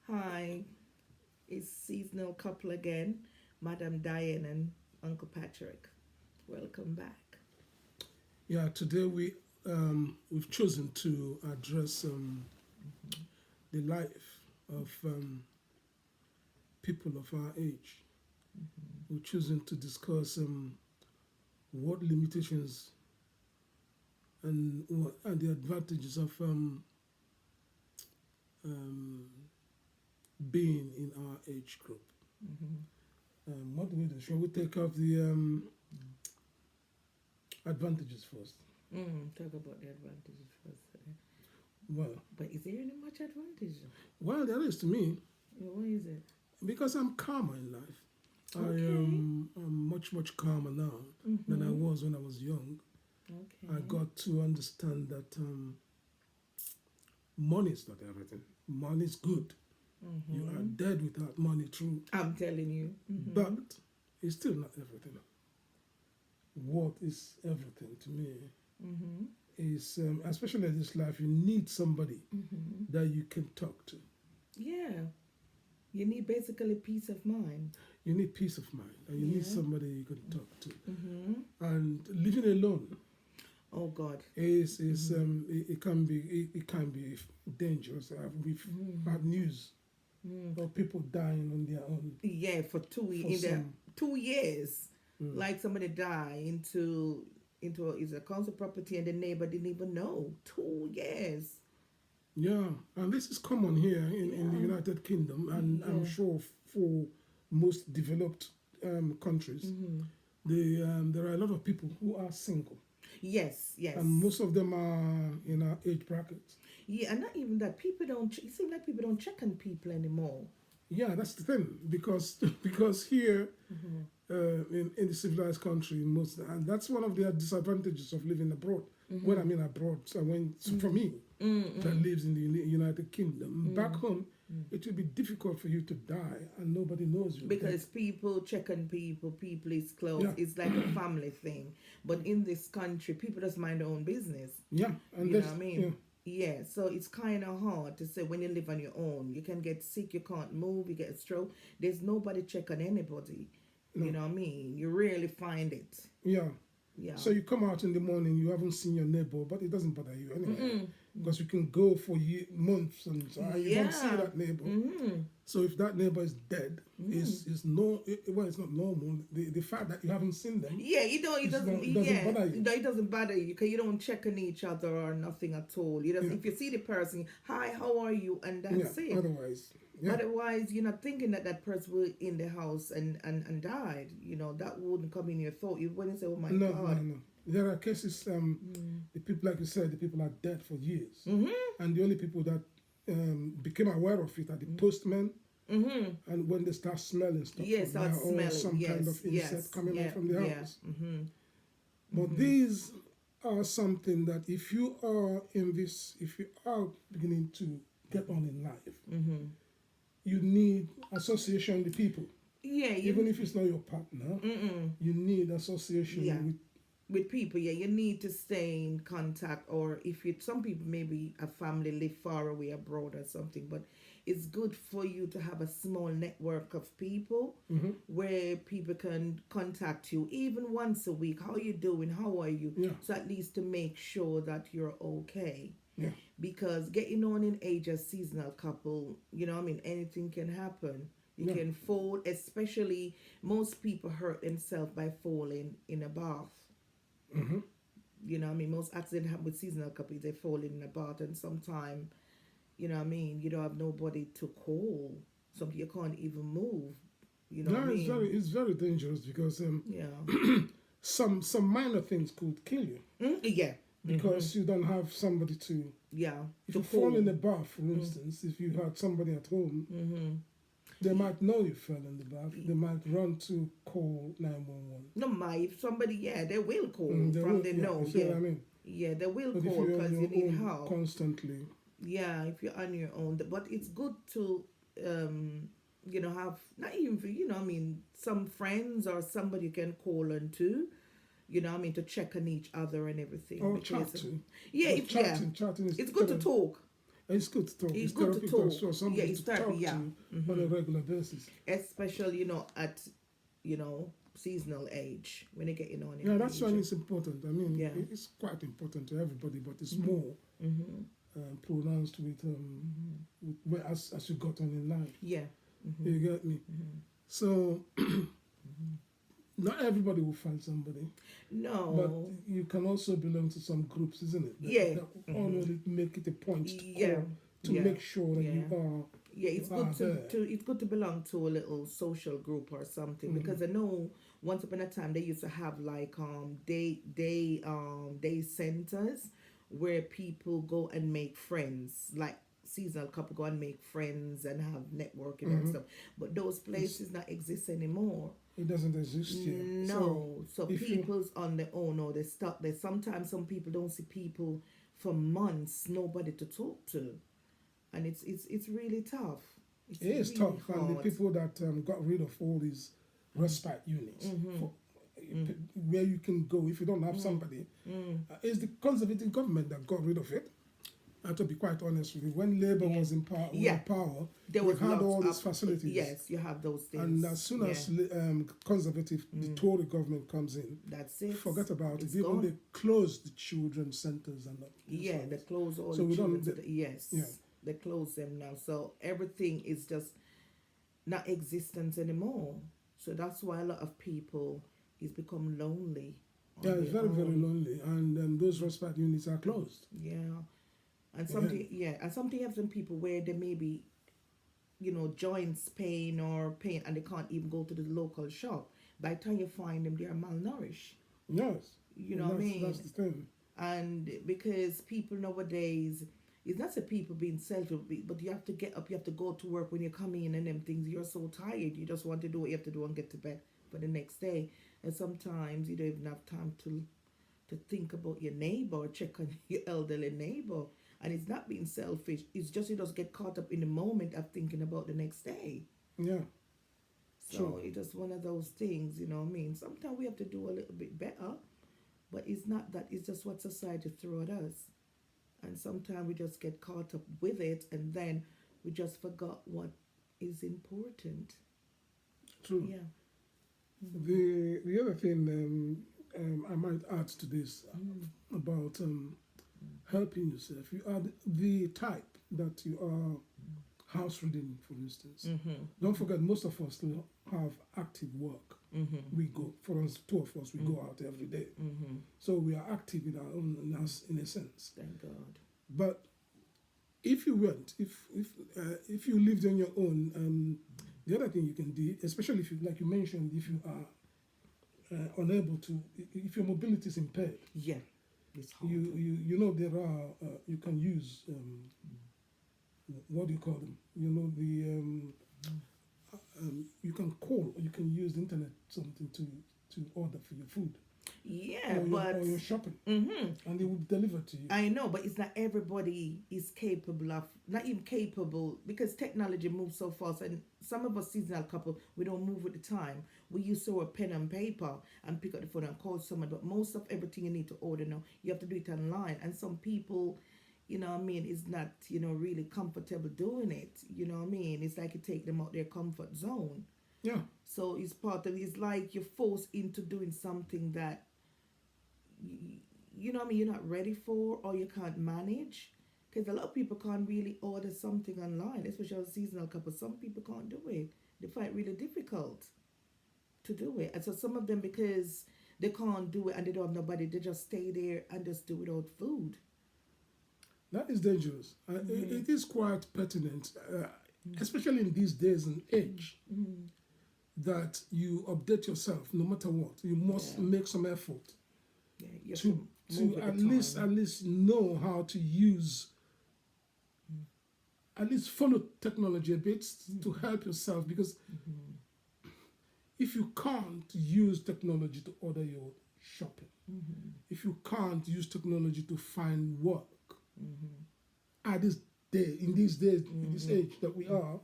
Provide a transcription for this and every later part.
Hi, it's seasonal couple again, Madam Diane and Uncle Patrick. Welcome back. Yeah, today we've chosen to address the life of people of our age. We've chosen to discuss what limitations and the advantages of um, being in our age group. What do we do? Shall we take off the advantages first? Talk about the advantages first. Well, But is there any much advantage? there is to me What is it? because I'm calmer in life. Okay. I'm much calmer now than I Mm-hmm. was when I was young. I Okay. got to understand that money is not everything. Money is good. You are Mm-hmm. dead without money, true, I'm telling you. but it's still not everything. What is everything to me Mm-hmm. is, especially in this life, you need somebody Mm-hmm. that you can talk to. Yeah. You need basically peace of mind. You need peace of mind, and you need Yeah. somebody you can talk to. Mm-hmm. And living alone Oh God. is it can be dangerous. We've had news Mm. of people dying on their own Yeah, for for in the some. 2 years, Mm, like somebody died into is a council property and the neighbor didn't even know. 2 years. yeah, and this is common here in the Yeah. United Kingdom, and I'm Yeah. sure for most developed countries, there are a lot of people who are single, Yes. Yes. and most of them are in our age brackets. Yeah, and not even that. People don't. It seems like people don't check on people anymore. Yeah, that's the thing because because here Mm-hmm. in the civilized country, most and that's one of the disadvantages of living abroad. When I Mm-hmm. mean abroad, so for me that Mm-hmm. lives in the United Kingdom, back home, it will be difficult for you to die and nobody knows you're dead. Because people check on people, people is close. Yeah, It's like a family thing. But in this country, people just mind their own business. yeah, and You know that's what I yeah, mean? Yeah, so it's kind of hard to say when you live on your own. You can get sick, you can't move, you get a stroke. There's nobody check on anybody. You no, know what I mean? You rarely find it. yeah. Yeah. So you come out in the morning, you haven't seen your neighbor, but it doesn't bother you anyway, Mm-mm. because you can go for months and so you don't see Yeah. that neighbor. Mm-hmm. So if that neighbor is dead, Mm-hmm. well, it's not normal. The fact that you haven't seen them Yeah, you don't. It doesn't. it doesn't Yeah, bother you. no, it doesn't bother you because you don't check on each other or nothing at all. You just Yeah, if you see the person, hi, how are you, and yeah. that's it. Otherwise, yeah, Otherwise, you're not thinking that that person was in the house and died. That wouldn't come in your thought. You wouldn't say, "Oh my no, no, God." no. There are cases. Mm. The people, like you said, the people are dead for years, Mhm. and the only people that became aware of it are the postmen, Mhm. and when they start smelling stuff Yes, from start there or smelling. some kind Yes. of insect Yes. coming out Yeah. from the Yeah. house. Mhm. But Mhm. these are something that if you are beginning to get on in life, Mhm. you need association with people. Yeah. Even You. if it's not your partner, Mm. you need association Yeah. with. With people, yeah, you need to stay in contact. Or if you, some people maybe a family live far away abroad or something, but it's good for you to have a small network of people Hmm. where people can contact you even once a week. How you doing? How are you? Yeah, So at least to make sure that you're okay. yeah, Because getting on in age as seasonal couple, I mean, anything can happen. You yeah. can fall, especially most people hurt themselves by falling in a bath. Hmm. I mean, most accidents happen with seasonal couples. They fall in a bath, and sometimes, I mean, you don't have nobody to call. Some you can't even move. You know what I Yeah, mean? it's very dangerous because Yeah. some minor things could kill you Yeah. Mm-hmm. because you don't have somebody to. Yeah. If To you fall in call. a bath, for instance, if you had somebody at home, Mm-hmm. they might know you fell in the bath. They might run to call 911. No, if somebody, yeah, they will call They from will, the yeah. know. You see Yeah. what I mean? Yeah, they will But if call you're on because your you need own help. constantly, Yeah, if you're on your own. But it's good to um have not even for I mean some friends or somebody you can call on to, I mean, to check on each other and everything or chat because to, yeah, because if yeah, chatting is it's good to better. talk. It's good to talk. It's It's good to therapy to talk. have Yeah, somebody it's to therapy. talk to Yeah. on a regular basis. Especially, at, seasonal age, when they get, in Yeah, that's why age. it's important. I mean, Yeah. it's quite important to everybody, but it's Mm-hmm. more Mm-hmm. pronounced as you got on in life. Yeah. Mm-hmm. You get me? Mm-hmm. So not everybody will find somebody, but No. you can also belong to some groups, isn't it? Yeah. That Mm-hmm. always make it a point to Yeah. call to Yeah. make sure that Yeah. Yeah, you it's are good to, there. it's good to belong to a little social group or something, because I know once upon a time they used to have like day centers where people go and make friends, like seasonal couple go and make friends and have networking and Mm-hmm. stuff. But those places not exist anymore. It doesn't exist here. No, so if you people's on their own, or they stuck there. Sometimes some people don't see people for months, nobody to talk to, and it's really tough. It's It is really tough, and the hard. people that got rid of all these respite units for, where you can go if you don't have somebody, it's the conservative government that got rid of it. And to be quite honest with you, when Labour was in power, Yeah. they There was had lots all these of facilities. Yes, you have those things. And as soon as conservative, the Tory government comes in, that's it. forget about It's it. Even gone. they closed the children's centres and that. Yeah, they close all So the we don't- children. Yes, yeah. they close them now. So everything is just not existence anymore. So that's why a lot of people is become lonely. on Yeah, it's their very, very own. lonely, and those respite units are closed. Yeah, and something happens to people where they maybe, joints pain or pain, and they can't even go to the local shop. By the time you find them, they are malnourished. Yes, You know what I mean? That's the thing. And because people nowadays, it's not the people being selfish, but you have to get up, you have to go to work when you come in and them things. You're so tired, you just want to do what you have to do and get to bed for the next day. And sometimes you don't even have time to think about your neighbor or check on your elderly neighbor. And it's not being selfish. It's just you just get caught up in the moment of thinking about the next day. Yeah. So Sure. it's just one of those things, you know what I mean? Sometimes we have to do a little bit better, but it's not that, it's just what society threw at us. And sometimes we just get caught up with it, and then we just forgot what is important. True. Yeah. The other thing I might add to this about helping yourself, you add the type that you are house reading, for instance. Don't forget, most of us still have active work. We go, for us, two of us, we go out every day. So we are active in our own, in a sense. Thank God. But if you went, if you lived on your own, the other thing you can do, especially if you, like you mentioned, if you are unable to, if your mobility is impaired, Yeah. It's hard. you know there are you can use what do you call them? You know you can call, or you can use the internet something to order for your food. Yeah, or your shopping, and they will deliver to you. I know, but it's not everybody is capable of, not even capable, because technology moves so fast, and some of us seasonal couple, we don't move with the time. We used to have pen and paper and pick up the phone and call someone, but most of everything you need to order now, you have to do it online, and some people, you know what I mean, is not, really comfortable doing it. You know what I mean? It's like you take them out their comfort zone. Yeah. So it's part of, it's like you're forced into doing something that you know what I mean, you're not ready for, or you can't manage. Because a lot of people can't really order something online, especially a seasonal couple. Some people can't do it. They find it really difficult to do it. And so some of them, because they can't do it and they don't have nobody, they just stay there and just do without food. That is dangerous. It is quite pertinent, especially in these days and age, that you update yourself no matter what. You must make some effort to at least know how to use, at least follow technology a bit to help yourself, because if you can't use technology to order your shopping, if you can't use technology to find work, at this day, in these days, in this age that we are,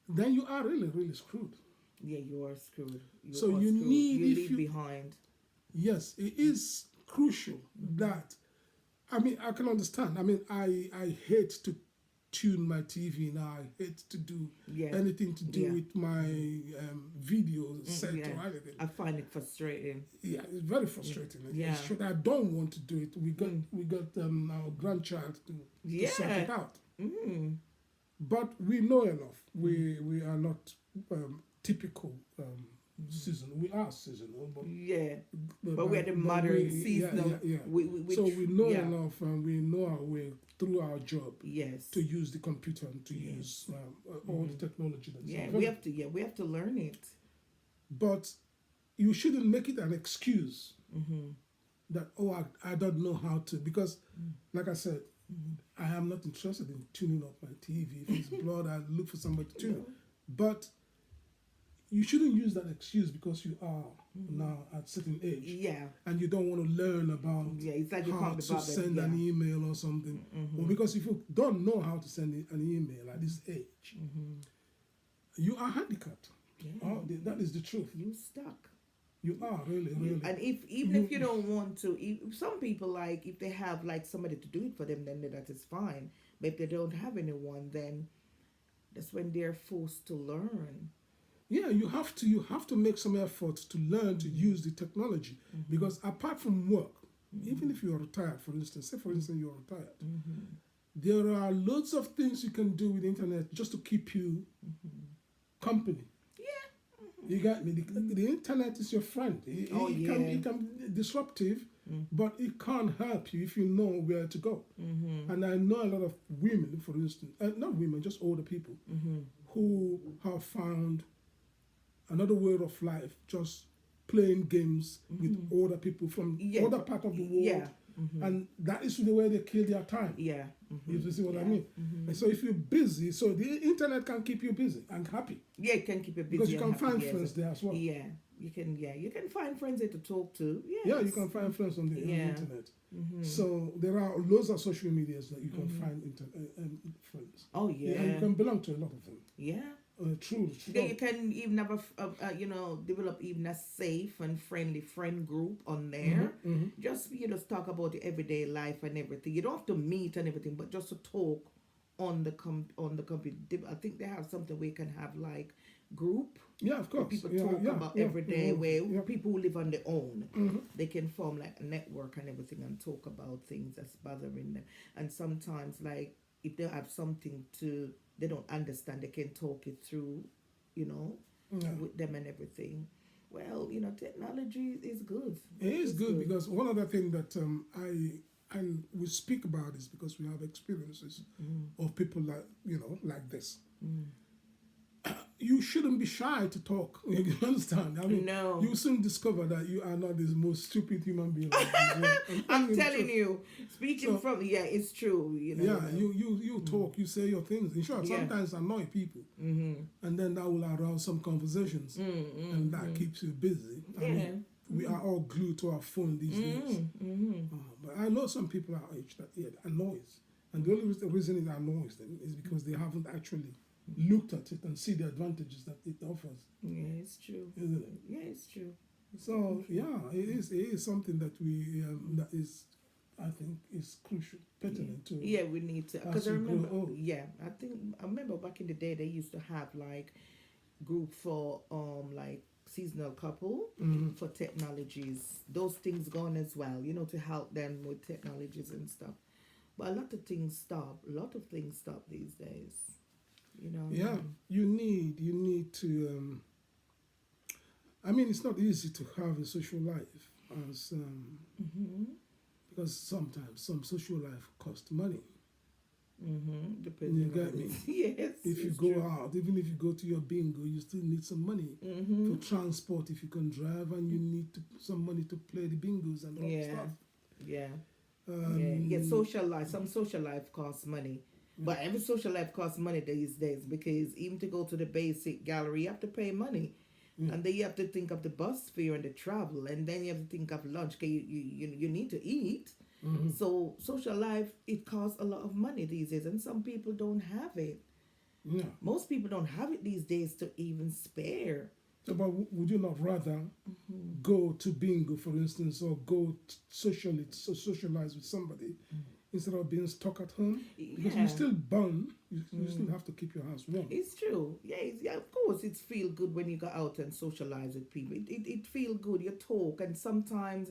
then you are really, really screwed. Yeah, you are screwed. You need, you if leave you behind. Yes, it is crucial that I mean, I can understand. I mean, I hate to tune my TV now. I hate to do Yeah. anything to do Yeah. with my video set Yeah. or anything. I find it frustrating. Yeah, it's very frustrating. Yeah. It's true that I don't want to do it. We got our grandchild to sort it Yeah. out. Mm. But we know enough. We are not typical seasonal. We are seasonal, but Yeah. But we're the modern seasonal. Yeah. We So we know yeah. enough, and we know our way through our job Yes. to use the computer and to use all the technology that's Yeah, available. we have to learn it. But you shouldn't make it an excuse Mm-hmm. that I don't know how to, because like I said, I am not interested in tuning up my TV. If it's blood, I look for somebody to tune it. But you shouldn't use that excuse because you are now at a certain age Yeah. and you don't want to learn about Yeah, it's like you how can't be to bothered. send Yeah. an email or something. Well, because if you don't know how to send an email at this age, you are handicapped. Yeah. That is the truth. You stuck. You are really. And if you don't want to, some people, like, if they have like somebody to do it for them, then that is fine. But if they don't have anyone, then that's when they're forced to learn. Yeah, you have to make some effort to learn to use the technology, because apart from work, even if you are retired, for instance, say for instance you are retired, there are loads of things you can do with the internet just to keep you company. You got me. The internet is your friend. It can be disruptive, but it can't help you if you know where to go. And I know a lot of women, for instance, not women, just older people, who have found another way of life, just playing games with older people from other part of the world. Yeah. And that is the way they kill their time. Yeah. You see what I mean? And so if you're busy, so the internet can keep you busy and happy. Yeah, it can keep you busy. Because you can and happy, find yes. friends there as well. Yeah, you can find friends there to talk to. Yes. Yeah, you can find friends on the internet. So there are loads of social medias that you can find friends. Oh yeah. And you can belong to a lot of them. Yeah. True. Yeah, you can even have develop even a safe and friendly friend group on there. Just talk about your everyday life and everything. You don't have to meet and everything, but just to talk on the computer. I think they have something where you can have like group. Yeah, of course. People talk about every day, where people who live on their own, they can form like a network and everything and talk about things that's bothering them. And sometimes, like, if they have something they don't understand, they can talk it through, with them and everything. Well, technology is good. It is good because one other thing that we speak about is because we have experiences of people like this. You shouldn't be shy to talk. You understand? I mean, no. You soon discover that you are not the most stupid human being. I'm telling you, it's true. Yeah, you talk, you say your things. In short, sometimes annoy people, and then that will arouse some conversations, and that keeps you busy. I mean, we are all glued to our phone these days. But I know some people our age that annoys, and the only reason it annoys them is because they haven't actually looked at it and see the advantages that it offers. Yeah, it's true. Isn't it? Yeah, it's true. So it is something that we that is, I think, is crucial, pertinent to. Yeah, we need to, because I remember. I remember back in the day they used to have like group for like seasonal couple for technologies. Those things gone as well, to help them with technologies and stuff. But a lot of things stop. These days. Yeah, you need to. I mean, it's not easy to have a social life as because sometimes some social life costs money. Depending you get me? Yes. If you go out, even if you go to your bingo, you still need some money for transport if you can drive, and you need some money to play the bingos and all that stuff. Yeah. Social life. Some social life costs money. But every social life costs money these days, because even to go to the basic gallery, you have to pay money. And then you have to think of the bus fare and the travel, and then you have to think of lunch, because you need to eat. So social life, it costs a lot of money these days, and some people don't have it. Yeah. Most people don't have it these days to even spare. So, but would you not rather go to bingo, for instance, or go socialize with somebody instead of being stuck at home? Because you still burn, you still have to keep your house warm. It's true. Yeah, yeah, of course, it's feel good when you go out and socialize with people. It feel good. You talk, and sometimes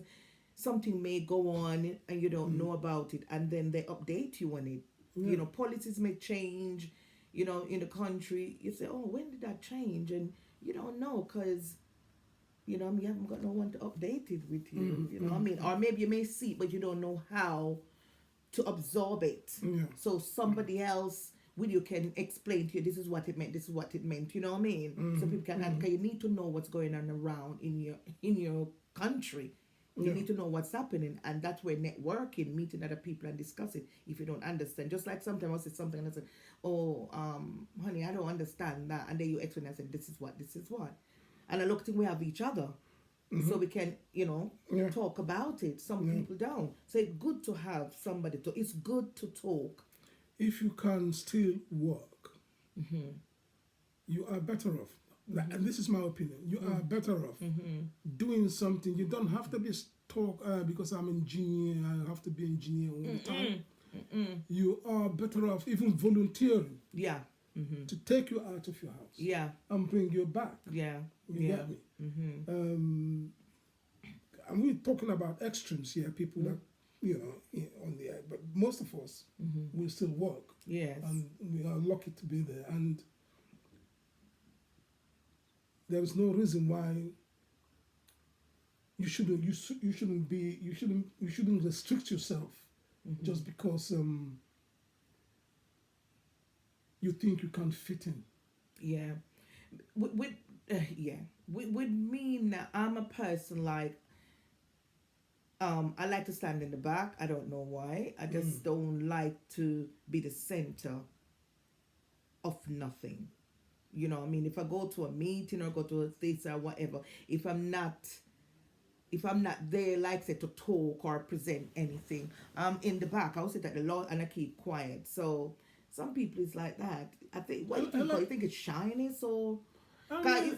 something may go on and you don't know about it, and then they update you on it. You know, policies may change. You know, in the country, you say, "Oh, when did that change?" And you don't know because you know, I mean, you haven't got no one to update it with you. You know, what I mean, or maybe you may see it, but you don't know how to absorb it. Yeah. So somebody else with you can explain to you, this is what it meant, this is what it meant. You know what I mean? So people can, because you need to know what's going on around in your country. You need to know what's happening, and that's where networking, meeting other people and discussing. If you don't understand, just like sometimes I say something and I say, "Oh, honey, I don't understand that," and then you explain. I said, "This is what," and I look think we have each other, so we can, you know, talk about it. Some people don't. So it's good to have somebody to. It's good to talk. If you can still work, you are better off. And this is my opinion. You are better off doing something. You don't have to be talk because I'm engineer. I have to be engineer all the time. You are better off even volunteering. Yeah. To take you out of your house. Yeah. And bring you back. Yeah. You get me? And we're talking about extremes here, people that, you know, on the air. But most of us will still work. Yes. And we are lucky to be there. And there is no reason why you shouldn't restrict yourself just because you think you can't fit in. Yeah. With me now, I'm a person like I like to stand in the back. I don't know why. I just don't like to be the center of nothing. You know, I mean, if I go to a meeting or go to a theater or whatever, if I'm not there, like say, to talk or present anything, I'm in the back. I'll sit at the law and I keep quiet. So some people is like that. I think you think it's shyness or I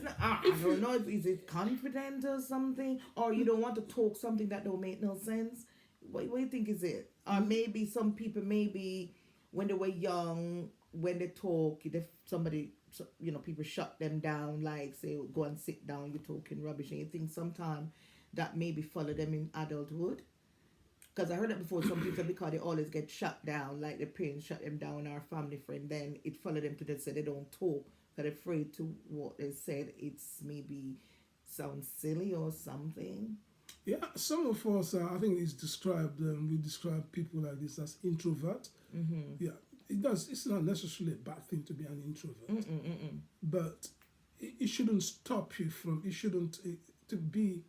don't know if is it confident or something, or you don't want to talk something that don't make no sense. What do you think is it? Or maybe some people when they were young, when they talk, if somebody, you know, people shut them down, like say go and sit down, you're talking rubbish, and you think sometimes that maybe follow them in adulthood. Because I heard that before, some people, because they always get shut down, like their parents shut them down, our family friend, then it follow them to just say they don't talk, because they're afraid to what they said, it's maybe sounds silly or something. Yeah, some of us, I think it's described, we describe people like this as introvert. Yeah, it's not necessarily a bad thing to be an introvert. But it shouldn't stop you from, to be,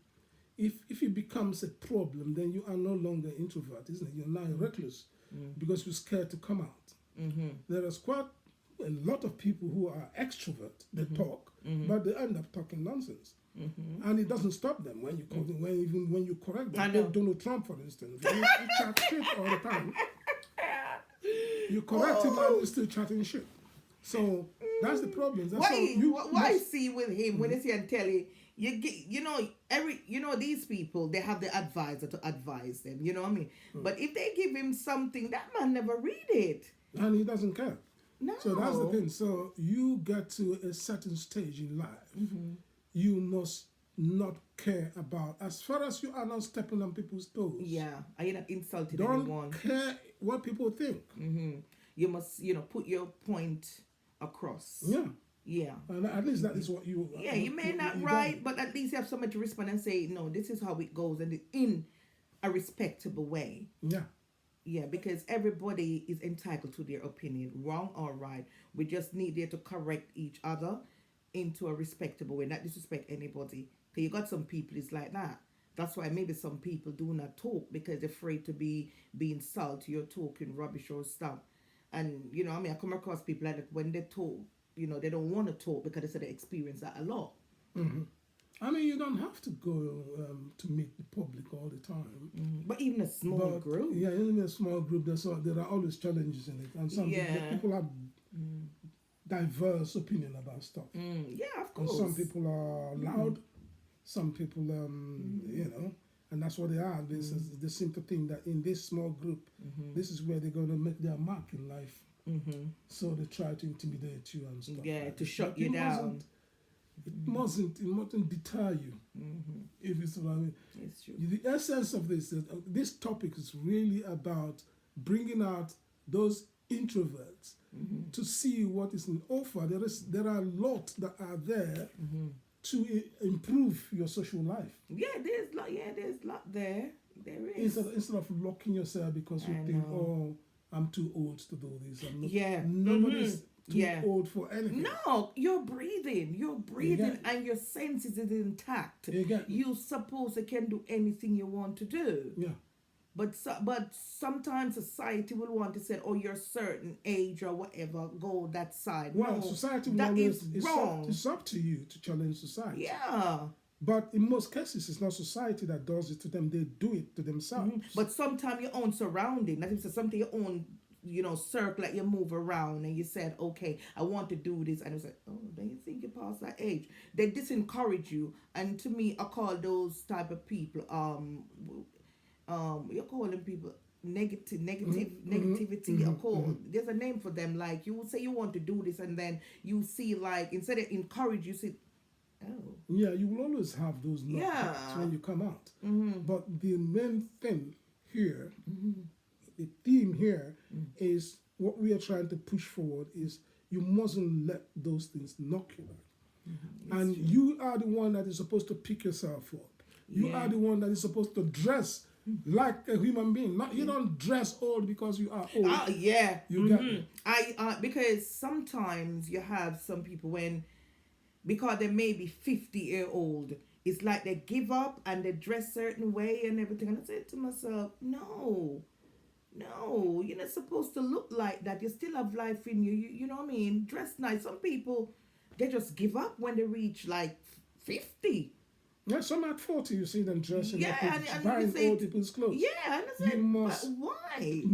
if it becomes a problem, then you are no longer introvert, isn't it? You're now reckless because you're scared to come out. There is quite a lot of people who are extrovert. They talk, but they end up talking nonsense, and it doesn't stop them when you when you correct them. Like Donald Trump, for instance, you chat shit all the time. You correct him and you're still chatting shit. So that's the problem. That's why see with him when you see and tell you. You get, these people, they have the advisor to advise them, you know what I mean? But if they give him something, that man never read it. And he doesn't care. No. So that's the thing. So you get to a certain stage in life, you must not care about, as far as you are not stepping on people's toes. Yeah, are you not insulting Don't anyone? care what people think. You must, put your point across. Yeah. Yeah. And at least that is what you... Yeah, you may not right, but at least you have somebody to respond and say, no, this is how it goes, and in a respectable way. Yeah. Yeah, because everybody is entitled to their opinion, wrong or right. We just need there to correct each other into a respectable way, not disrespect anybody. Because you got some people, it's like that. That's why maybe some people do not talk, because they're afraid to be insulted, you're talking rubbish or stuff. And, I come across people like that when they talk, they don't want to talk because they said they experience that a lot. I mean, you don't have to go to meet the public all the time. But even a small group. Yeah, even a small group, there are always challenges in it. And some people are diverse opinion about stuff. Yeah, of And course. some people are loud, some people, and that's what they are. This is they seem to think that in this small group, this is where they're going to make their mark in life. So they try to intimidate you and stuff. Yeah, like to that. shut But you down. It mustn't deter you. If it's what I mean. It's true. The essence of this topic is really about bringing out those introverts to see what is in offer. There are a lot that are there to improve your social life. Yeah, there's lot there. There is. Instead of locking yourself because you I think, know. oh, I'm too old to do this. I'm not. Yeah. Nobody's too Yeah. old for anything. No, you're breathing, get- and your senses is intact. You get- You suppose you can do anything you want to do. Yeah. But sometimes society will want to say, oh, you're a certain age or whatever, go that side. Well, No, society will that always, is it's wrong. Up, it's up to you to challenge society. Yeah. But in most cases, it's not society that does it to them. They do it to themselves. But sometimes your own surrounding, that is something your own, circle that you move around and you said, okay, I want to do this. And it's like, oh, don't you think you're past that age? They disencourage you. And to me, I call those type of people, you're calling people negativity. There's a name for them. Like you will say you want to do this and then you see like, instead of encourage, you see, oh. Yeah, you will always have those knockbacks when you come out. But the main thing here, the theme here is what we are trying to push forward is you mustn't let those things knock you out. And you are the one that is supposed to pick yourself up. You are the one that is supposed to dress like a human being. Not you don't dress old because you are old. Yeah. You get me? Because sometimes you have some people because they may be 50-year-old, it's like they give up and they dress certain way and everything. And I said to myself, no, you're not supposed to look like that. You still have life in you. You know what I mean? Dress nice. Some people, they just give up when they reach like 50. Yeah, some at 40, you see them dressing Yeah, like and buying you say, old people's clothes. Yeah, and I said, You must but why?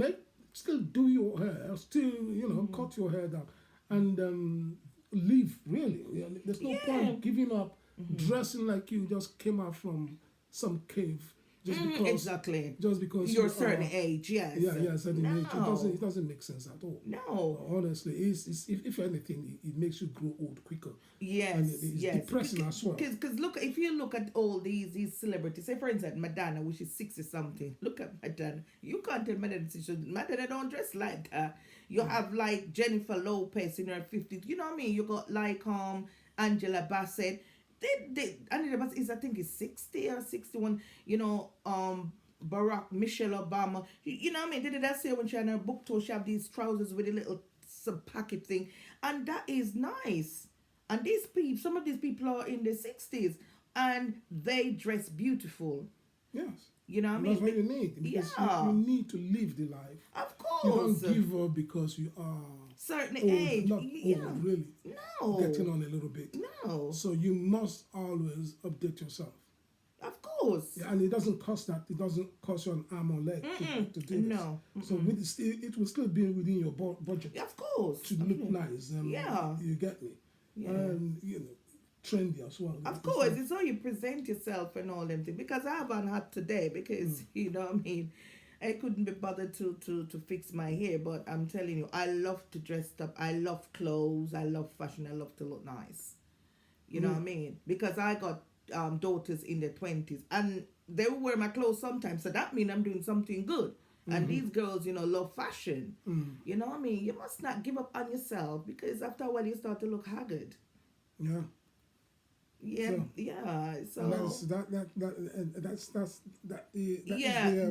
Still do your hair, still, cut your hair down and live, really. Yeah, there's no point giving up dressing like you just came out from some cave just because Exactly. just because You're a certain age, yes. Yeah, certain age. No. It doesn't make sense at all. No. Honestly, it's if anything, it makes you grow old quicker. Yes, And it's depressing as well. Because look, if you look at all these celebrities, say for instance Madonna, which is 60 something. Look at Madonna. You can't tell Madonna don't dress like that. You have like Jennifer Lopez in her 50s. You know what I mean? You got like Angela Bassett. Angela Bassett is, I think, is 60 or 61. Michelle Obama. You know what I mean? They did that say when she had her book tour, she have these trousers with a little some pocket thing, and that is nice. And some of these people are in their 60s, and they dress beautiful. Yes. You know what I mean? That's what you need. Because you need to live the life. Of You course. don't give up because you are Certain old, age. not old, really. No. Getting on a little bit. No. So you must always update yourself. Of course. Yeah, and it doesn't cost that. It doesn't cost you an arm or leg to do this. No. So it will still be within your budget Of course. to look nice. Yeah. You get me? Yeah. And, trendy as well. Of course, it's how you present yourself and all them things. Because I haven't had today because, you know what I mean, I couldn't be bothered to fix my hair. But I'm telling you, I love to dress up. I love clothes. I love fashion. I love to look nice. You know what I mean? Because I got daughters in their 20s. And they will wear my clothes sometimes. So that means I'm doing something good. And these girls, love fashion. You know what I mean? You must not give up on yourself. Because after a while, you start to look haggard. Yeah. Yeah, So, yeah. So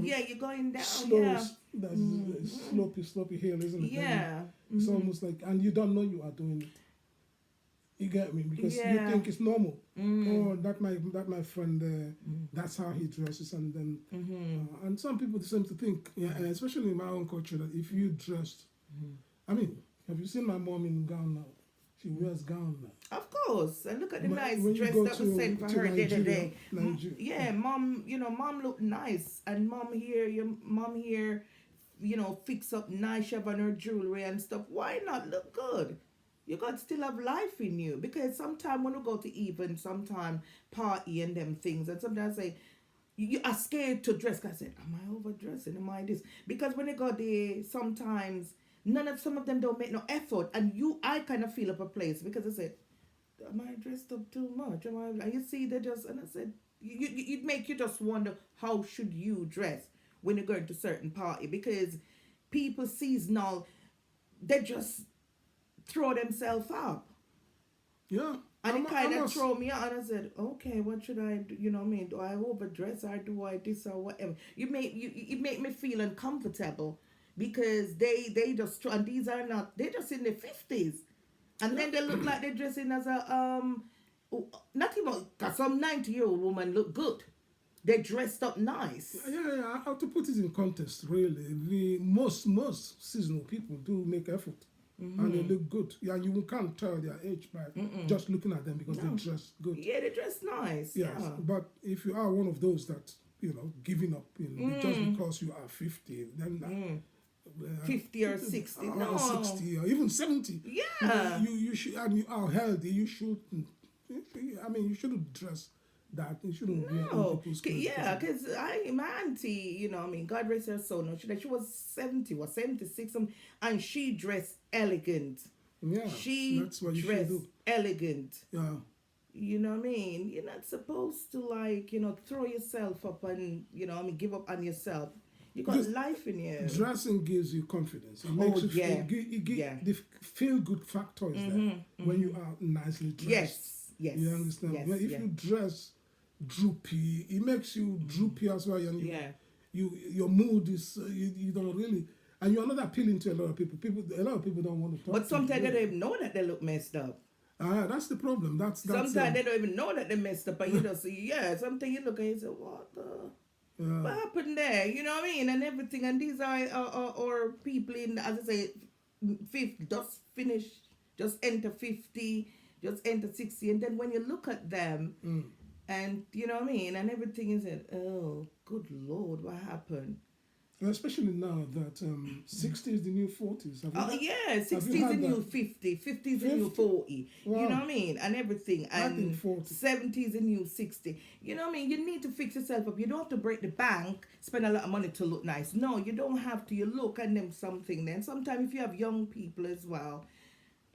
you're going down. Slopey hill, isn't it? Yeah. It's almost like, and you don't know you are doing it. You get me? Because you think it's normal. Oh, that my friend, that's how he dresses, and then and some people seem to think, and especially in my own culture, that if you dressed, I mean, have you seen my mom in gown now? She wears gown now. Of course, and look at the nice when dress you go that was sent for her the other day. Nigeria. Yeah, mom, mom looked nice, and mom here, fix up nice, she have on her jewelry and stuff. Why not look good? You got to still have life in you, because sometimes when we go to even sometime party and them things, and sometimes I say you are scared to dress. 'Cause I said, am I overdressing? Am I this? Because when you go there, sometimes some of them don't make no effort, and I kind of feel up a place because I said, am I dressed up too much? Am I? And you see, they just, and I said, it make you just wonder how should you dress when you're going to certain party, because people seasonal, they just throw themselves up. Yeah. And it kind of must, throw me out, and I said, okay, what should I do? You know what I mean? Do I overdress, or do I this or whatever? It make me feel uncomfortable, because they just and these are not, they're just in their 50s, and then they look like they're dressing as a not even, cause some 90-year-old woman look good. They dressed up nice. yeah. How to put it in context, really? The most seasonal people do make effort. And they look good. Yeah, you can't tell their age by just looking at them because they dress good. Yeah, they dress nice. Yes, Yeah. but if you are one of those that, giving up just because you are 50, then 50 or 60. or No. 60 or even 70. Yeah. You should, and you are healthy. You should. I mean, you shouldn't dress that. You shouldn't be No, on people's clothes. yeah, because my auntie, God rest her soul, no, she was 70 or 76, and she dressed elegant. Yeah, that's what you should dressed do. elegant. Yeah. You know what I mean? You're not supposed to throw yourself up and, give up on yourself. You got life in you. Dressing gives you confidence. It makes you feel, the feel good factor is there when you are nicely dressed. Yes. You understand? Yes, If you dress droopy, it makes you droopy as well, and your mood is you don't really, and you're not appealing to a lot of people. A lot of people don't want to talk. But sometimes they don't even know that they look messed up. That's the problem. That's sometimes they don't even know that they're messed up, and you don't see. Sometimes you look and you say, "What the? What happened there?" You know what I mean? And everything. And these are people in, as I say, 50, just enter 50, just enter 60, and then when you look at them. And you know what I mean, and everything is oh, good Lord, what happened? Especially now that 60 is the new 40s. 60 is the new 50, 50 is the new 40. Wow. You know what I mean, and everything, and 70 is the new 60. You know what I mean? You need to fix yourself up. You don't have to break the bank, spend a lot of money to look nice. No, you don't have to. You look at them something. Then sometimes if you have young people as well,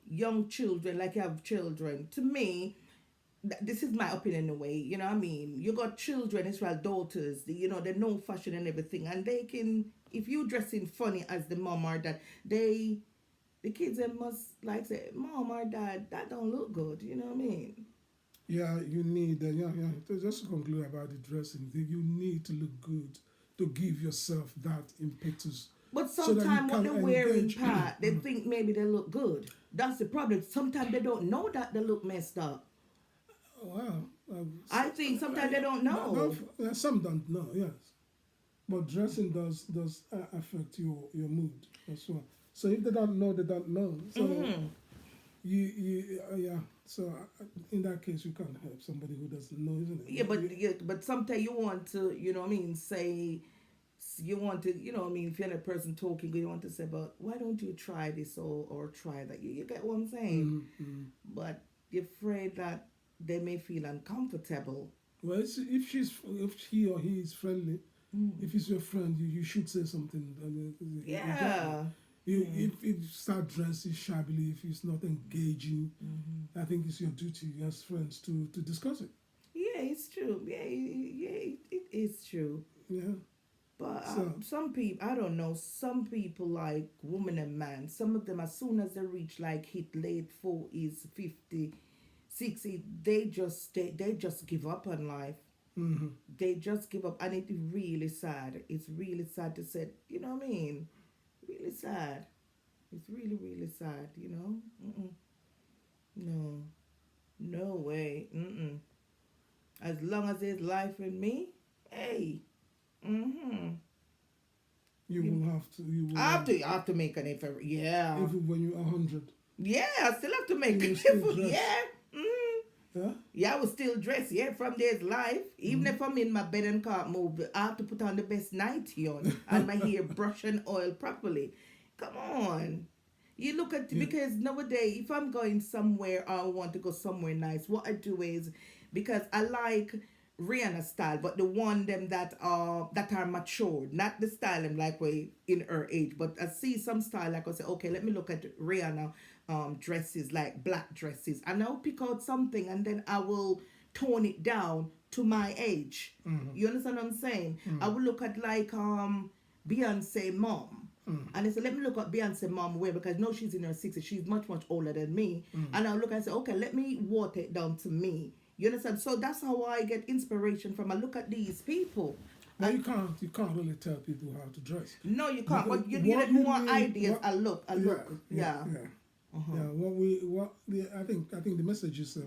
young children, like you have children, to me. This is my opinion in a way, you know what I mean? You got children as well, daughters, they know fashion and everything, and they can, if you dressing funny as the mom or dad, the kids they must like say, Mom or Dad, that don't look good, you know what I mean? Yeah, you need, just to conclude about the dressing, you need to look good to give yourself that impetus. But sometimes what they're wearing, Pat, they think maybe they look good. That's the problem. Sometimes they don't know that they look messed up. Wow. I think sometimes they don't know. Some don't know, yes. But dressing does affect your mood as well. So if they don't know, they don't know. So So in that case, you can't help somebody who doesn't know, isn't it? Yeah, but sometimes you want to, say, you want to, if you're a person talking, you want to say, but why don't you try this or try that? You get what I'm saying? But you're afraid that they may feel uncomfortable. Well, if he or he is friendly, if he's your friend, you should say something. If you start dressing shabbily, if it's not engaging, I think it's your duty as friends to discuss it. Yeah, it's true. Yeah, it is true. Yeah. But some people, I don't know, some people like woman and man, some of them, as soon as they reach hit late 40s, 50, 60, they just give up on life. They just give up, and it's really sad. It's really sad to say, you know what I mean? Really sad. It's really, really sad, No way. As long as there's life in me, hey. You will have to. I have to make an effort. Yeah. Even when you're 100. Yeah, I still have to make an effort. Yeah. Yeah, I will still dress. Yeah, from there's life. Even if I'm in my bed and can't move, I have to put on the best nightie on and my hair brush and oil properly. Come on. You look at, Yeah. because nowadays, if I'm going somewhere or I want to go somewhere nice, what I do is, because I like Rihanna style, but the one them that are matured, not the style them like way in her age. But I see some style like I say, okay, let me look at Rihanna dresses, like black dresses, and I'll pick out something and then I will tone it down to my age. You understand what I'm saying? I will look at like Beyonce mom. And I said, let me look at Beyonce mom way, because no, she's in her 60s. She's much, much older than me. And I'll look and say, okay, let me water it down to me. You understand? So that's how I get inspiration from. I look at these people. But you can't really tell people how to dress. No, you can't. Because But you what get you more need- ideas. what- I look. Yeah. Yeah. I think the message is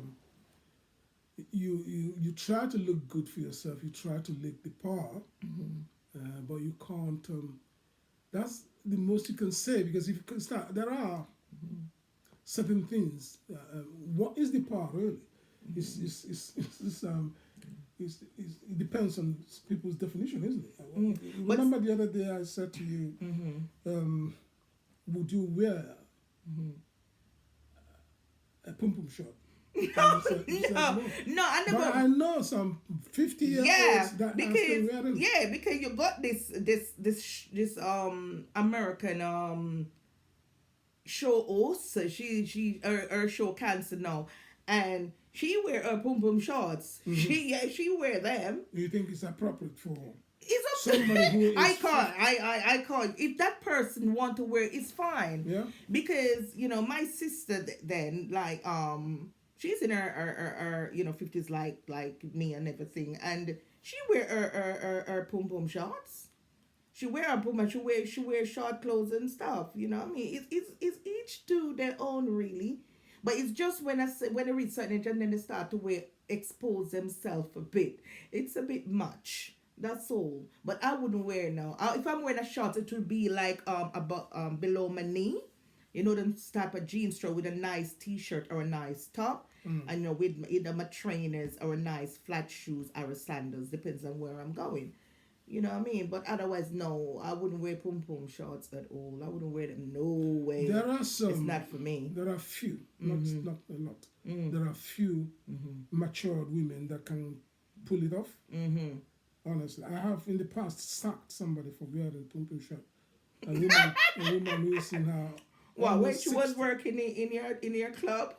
you try to look good for yourself. You try to look the part, but you can't. That's the most you can say, because if you can start, there are certain things. What is the part really? It depends on people's definition, isn't it? Remember the other day I said to you, would you wear a pum pum shot? No, You said no, I never. But I know some 50-year-olds Yeah, that are because still wearing. because you got this American show host. So she her show canceled now, and she wear her pum pum shorts. She wear them. You think it's appropriate for It's up somebody who is I can't. If that person want to wear, it's fine. Yeah. Because my sister then, like she's in her 50s, like me and everything, and she wear her pum pum shorts. She wear her pum and she wear short clothes and stuff. You know what I mean? It's each to their own, really. But it's just when I reach certain age and then they start to expose themselves a bit. It's a bit much. That's all. But I wouldn't wear now. If I'm wearing a short, it would be like about below my knee. You know, them type of jeans strap with a nice t-shirt or a nice top. And with either my trainers or a nice flat shoes or a sandals. Depends on where I'm going. You know what I mean? But otherwise, no, I wouldn't wear pum pum shorts at all. I wouldn't wear them. No way. There are some. It's not for me. There are few, not a lot. There are few matured women that can pull it off. Honestly, I have in the past sacked somebody for wearing pum pum shirt. A woman who is in her. Well, when almost she was 60. working in your club,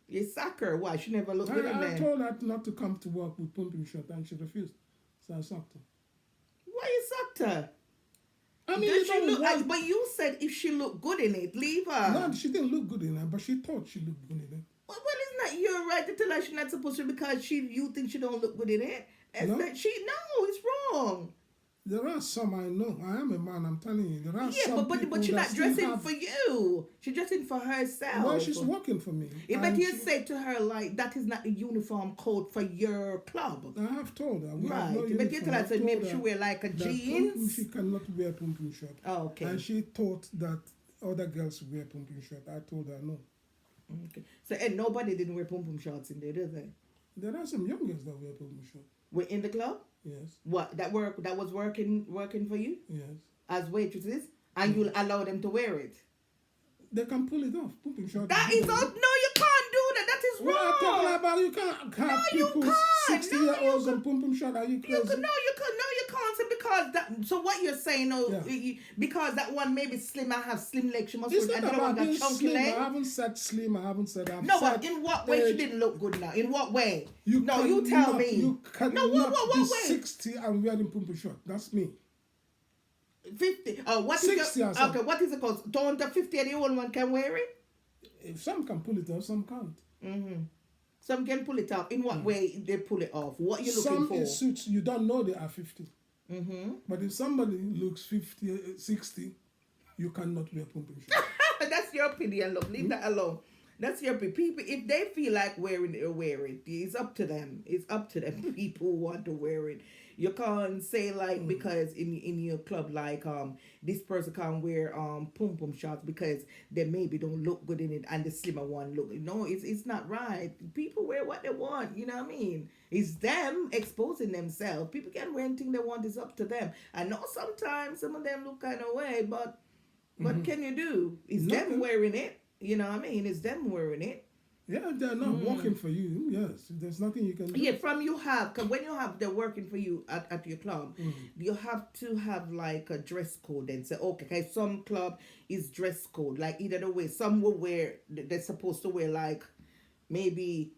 you sack her. Why? She never looked good in I there. told her not to come to work with pum pum shirt, and she refused. So I sacked her. Why you sacked her? I mean, Did you she know, look? one- But you said if she looked good in it, leave her. no, she didn't look good in it, but she thought she looked good in it. Well, isn't that your right to tell her she's not supposed to, because you think she don't look good in it? That's No. no, it's wrong. There are some I know. I am a man. I'm telling you. There are Yeah, some but people she's that not still dressing have, for you. She's dressing for herself. well, she's working for me. Yeah, but And you she- say to her, like, that is not the uniform code for your club. I have told her. We have Right. no But you uniform. tell her, I've so told maybe her she wear like a that pum-pum, jeans. she cannot wear pum pum shirt. Oh, okay. And she thought that other girls wear pum pum shirt. I told her no. Okay. So, and nobody didn't wear pom pom shorts in there, did they? There are some young girls that wear pum pum shirt. We're in the club? Yes. What? That was working for you? Yes. As waitresses? And you'll allow them to wear it? They can pull it off. Pum pum shirt. That is all. No, you can't do that. That is What I'm talking wrong. about, you can't have No, you people can't. 60-year-olds on pum pum shirt. Are you You crazy? can, no, you can't. No, you can't. So because that. So what you're saying? No, Yeah. because that one maybe slim. I have slim legs. She must. It's And not the other one about got being chunky slim. legs. I haven't said slim. I haven't said I've No, said but in what way she age. didn't look good now? In what way? You no, you cannot- tell me. You cannot No, what be way? 60 and wearing pum pum shirt. That's me. 50. What is 60 your, or something. okay, what is it called? Don't the 50 and the old one can wear it? If some can pull it off, some can't. Some can pull it off. In what way they pull it off? What are you looking Some for? it suits, you don't know they are 50. But if somebody looks 50, 60, you cannot wear pum pum shirt. That's your opinion, love. Leave that alone. That's your opinion. People, if they feel like wearing it, wear it. It's up to them. It's up to them. People who want to wear it. You can't say like because in your club like this person can't wear pum pum shorts because they maybe don't look good in it and the slimmer one look. No, it's not right. People wear what they want. You know what I mean? It's them exposing themselves. People can wear anything they want. It's up to them. I know sometimes some of them look kind of way, but What can you do? It's them Nothing. wearing it. You know what I mean? It's them wearing it. Yeah, if they're not working for you, yes, there's nothing you can do. Yeah, from you have, because when you have they're working for you at your club, you have to have like a dress code and say, okay, some club is dress code, like either the way some will wear, they're supposed to wear like maybe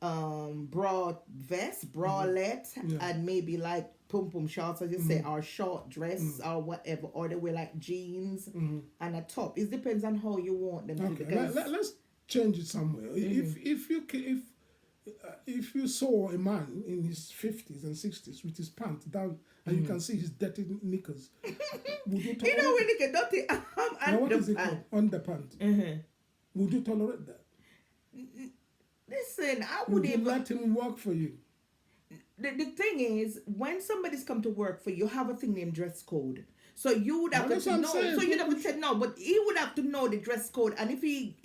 broad vest, bralette, Yeah. and maybe like pum pum shorts, as you say, or short dress or whatever, or they wear like jeans and a top. It depends on how you want them to. Okay, Because let's change it somewhere. If you saw a man in his 50s and 60s with his pants down and you can see his dirty knickers, would you tolerate? you know when you get dirty Now, what is it called? Underpant. Would you tolerate that? Listen, I Would would you even. let him work for you? The thing is, when somebody's come to work for you, you have a thing named dress code. So you would have That's to what I'm know. saying. So you'd have to say no, but he would have to know the dress code. And if he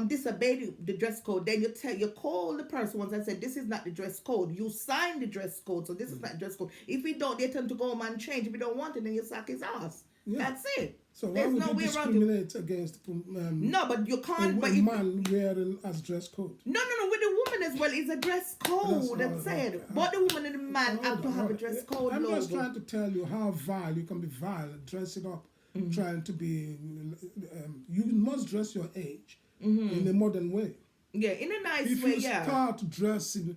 disobeyed the dress code, then you call the person once and say this is not the dress code. You sign the dress code, so this is not the dress code. If he don't, they tell him to go home and change. If he don't want it, then you sack his ass. Yeah. That's it. So why There's would no you way around it. discriminate against No, but you can't. a But if, man wearing as dress code? no. With the woman as well, it's a dress code. That's it. okay. Both the woman and the man have to have a dress code. I'm just logo. trying to tell you how vile you can be vile, dress it up, trying to be. You must dress your age in a modern way. Yeah, in a nice If way, you yeah. start dressing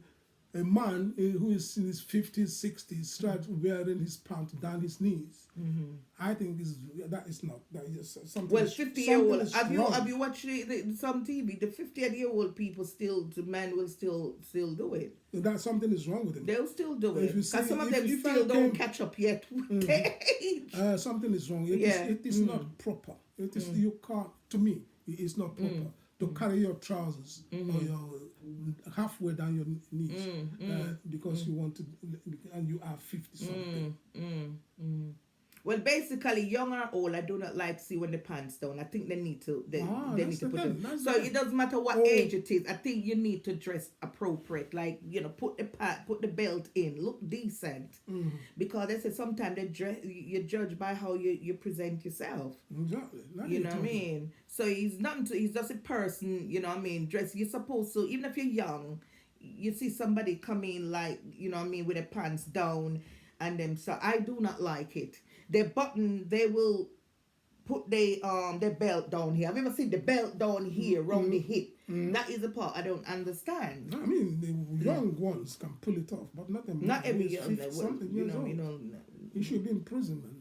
a man who is in his 50s, 60s, start wearing his pants down his knees, I think that is something. Well, 50-year-old. Have Have you watched some TV? The 50-year-old people the men will still do it. That something is wrong with him. They'll still do If it. you Because see- some of if- them if I still don't came- catch up yet with their age. Something is wrong. Yeah. It is not proper. It is you can't. To me, it is not proper to carry your trousers or your halfway down your knees because you want to, and you are 50 something. Well, basically, young or old, I do not like to see when the pants down. I think they need to. They need that's to the put thing, them. that's So the- it doesn't matter what Oh. age it is. I think you need to dress appropriate. Like put the belt in, look decent. Because they say sometimes you judge by how you present yourself. Exactly. That You you're know what I talking. mean? So he's just a person, you know what I mean, dress. You're supposed to, even if you're young, you see somebody come in like, you know what I mean, with their pants down and them. So I do not like it. Their button, they will put their belt down here. Have you ever seen the belt down here around the hip? That is the part I don't understand. I mean, the young ones can pull it off, but not them. Not every He's year, 50 something you years know, old. You should be in prison, man.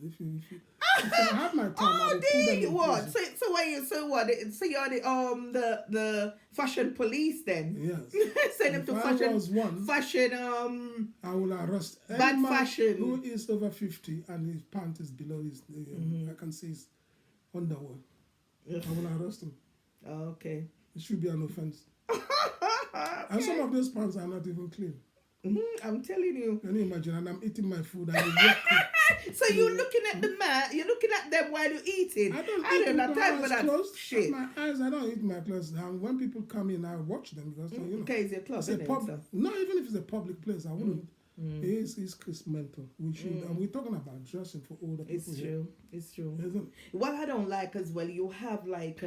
If I had my time, I Oh, would put them did in what? prison. So what? So you're the fashion police then? Yes. Send them If to I was one, fashion I will arrest any bad man fashion. who is over 50 and his pant is below his. I can see his underwear. I will arrest him. Oh, okay. It should be an offense. And some of those pants are not even clean. I'm telling you. Can you imagine? And I'm eating my food and you walk So you're looking at the man, you're looking at them while you're eating. I don't I eat don't with have my time for eyes that closed. shit. My eyes, I don't eat my clothes. And when people come in, I watch them because you know. Okay, it's your club, It's a isn't it? pub. So- Not even if it's a public place, I wouldn't. It's mental. We should. And we're talking about dressing for older people. It's here. true. It's true. Isn't What I don't like as well, you have like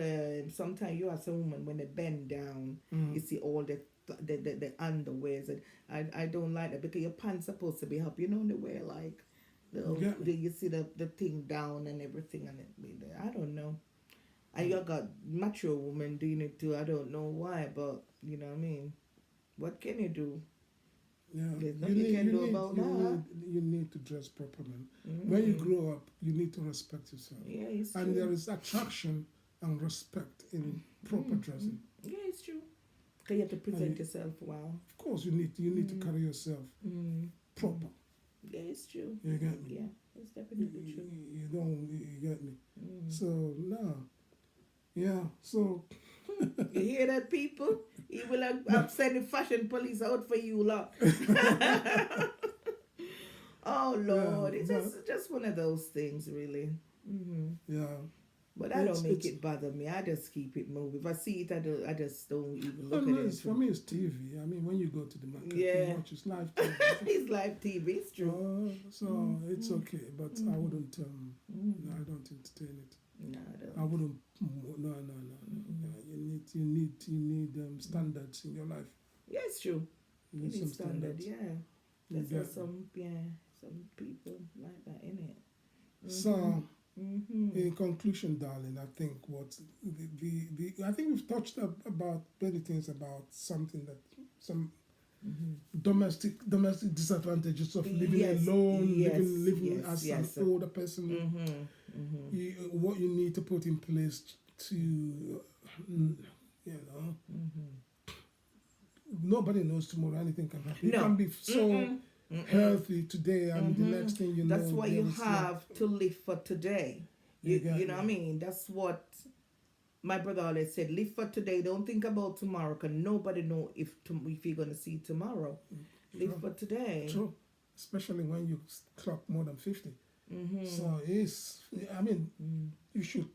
sometimes you have some women when they bend down, you see all the underwears, and I don't like that because your pants supposed to be up. You know they wear like you see the thing down and everything, and I don't know. And you got mature women doing it too. I don't know why, but you know what I mean. What can you do? Yeah. There's nothing you can do about that. You need to dress proper, man. When you grow up, you need to respect yourself. Yeah, it's And true. there is attraction and respect in proper dressing. Yeah, it's true. Because you have to present yourself well. Of course, you need to carry yourself proper. Yeah, it's true. You get me? Yeah, it's definitely true. You get me? So, no. Yeah, so... You hear that, people? He will have send the fashion police out for you lot. Oh, Lord. Yeah, It's just one of those things, really. Yeah. But I don't make it bother me. I just keep it moving. If I see it, I just don't even look at it. For me, it's TV. I mean, when you go to the market, you watch it's live TV. It's live TV. It's true. So it's okay, but I wouldn't. No, I don't entertain it. No, I don't. I wouldn't. No. You need standards in your life. Yeah, it's true. You need some standard. Yeah, that's what some people like that, innit? So. In conclusion, darling, I think what I think we've touched about many things about something that some domestic disadvantages of living alone, living as an older person. What you need to put in place to, nobody knows tomorrow. Anything can happen. No. You can be so. Healthy today, and the next thing you know, that's why you have to live for today. You know what I mean? That's what my brother always said. Live for today. Don't think about tomorrow, because nobody know if you're gonna see tomorrow. Live for today. True, especially when you clock more than 50. So you should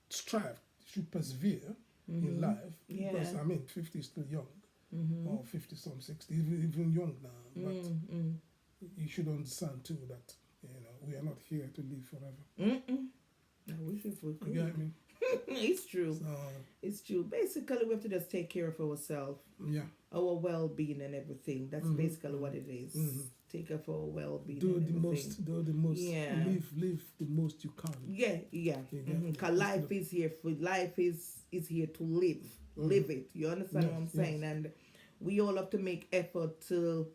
strive. You should persevere in life. Yeah. Because 50 is still young. Or 50 some 60, even young now, but you should understand too that we are not here to live forever. I wish it would. You get me? It's true. It's true. Basically, we have to just take care of ourselves. Yeah. Our well-being and everything. That's basically what it is. Take care of our well-being. Do the most. Yeah. Live the most you can. Yeah. Because life is here is here to live. Live it. You understand what I'm saying? And we all have to make effort to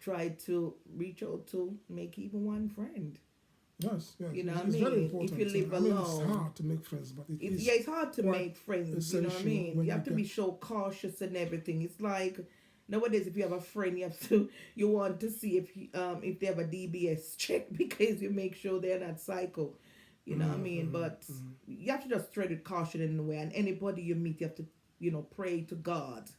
try to reach out to make even one friend. Yes. You know what I mean? Very important. If you live alone, it's hard to make friends, but it's hard to make friends. You know what I mean? You have to be so cautious and everything. It's like nowadays, if you have a friend, you want to see if they have a DBS check, because you make sure they're not psycho. You know what I mean? But you have to just tread with caution in a way. And anybody you meet, you have to, pray to God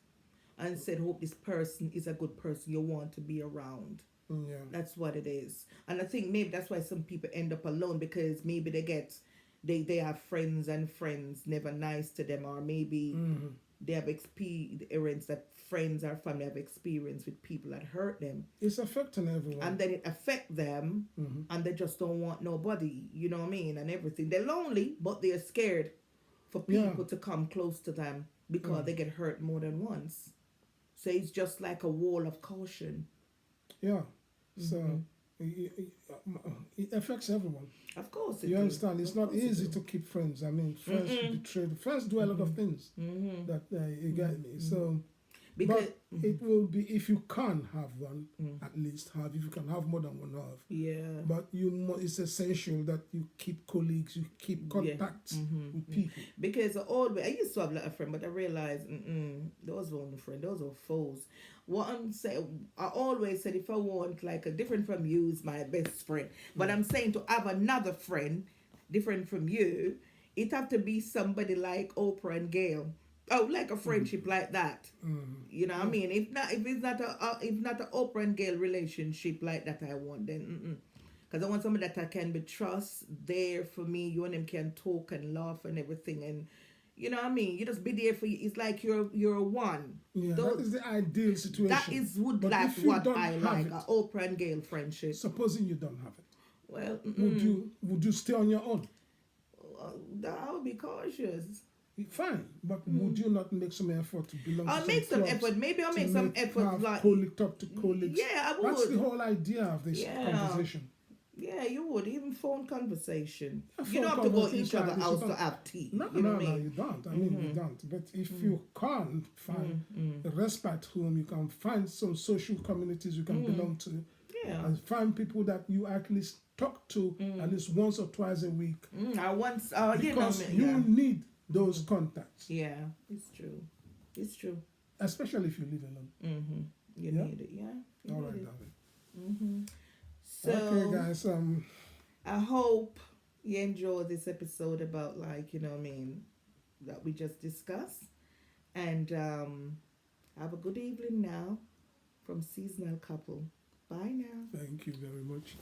and say, hope this person is a good person you want to be around. Yeah. That's what it is. And I think maybe that's why some people end up alone, because maybe they have friends and friends never nice to them, or maybe they have experience that friends or family have experience with people that hurt them. It's affecting everyone. And then it affects them, and they just don't want nobody, you know what I mean, and everything. They're lonely, but they're scared for people to come close to them, because they get hurt more than once. So it's just like a wall of caution. Yeah. So it affects everyone. Of course it You understand? It's not easy to keep friends. Friends betray. Friends do a lot of things that you get me. So, but it will be, if you can have one, at least have. If you can have more than one, have. Yeah. But it's essential that you keep colleagues, you keep contacts with people. Because I used to have a lot of friends, but I realized those weren't friends, those were foes. What I'm saying, I always said, if I want like a different from you is my best friend. But I'm saying, to have another friend different from you, it have to be somebody like Oprah and Gail. Oh, like a friendship like that. You know what I mean? If it's not a Oprah and Gail relationship like that, I want, then because I want somebody that I can be trust, there for me. You and them can talk and laugh and everything, and you know what I mean? You just be there for you. It's like you're one. Yeah, that is the ideal situation. That is what I like, an Oprah and Gail friendship. Supposing you don't have it. Well, would you stay on your own? I would be cautious. Fine, but would you not make some effort to belong to I'll make some effort. Maybe I'll make some effort. Like talk to colleagues. Yeah, I would. That's the whole idea of this conversation. Yeah, you would. Even phone conversation. You don't have to go to each other's house to have tea. No, you don't. You don't. But if you can't find a respite home, you can find some social communities you can belong to. Yeah. And find people that you at least talk to at least once or twice a week. Because you need those contacts. Yeah, it's true. It's true. Especially if you live alone. You need it, yeah. All right, darling. So, okay, guys. I hope you enjoy this episode about, that we just discussed. And have a good evening now from Seasonal Couple. Bye now. Thank you very much.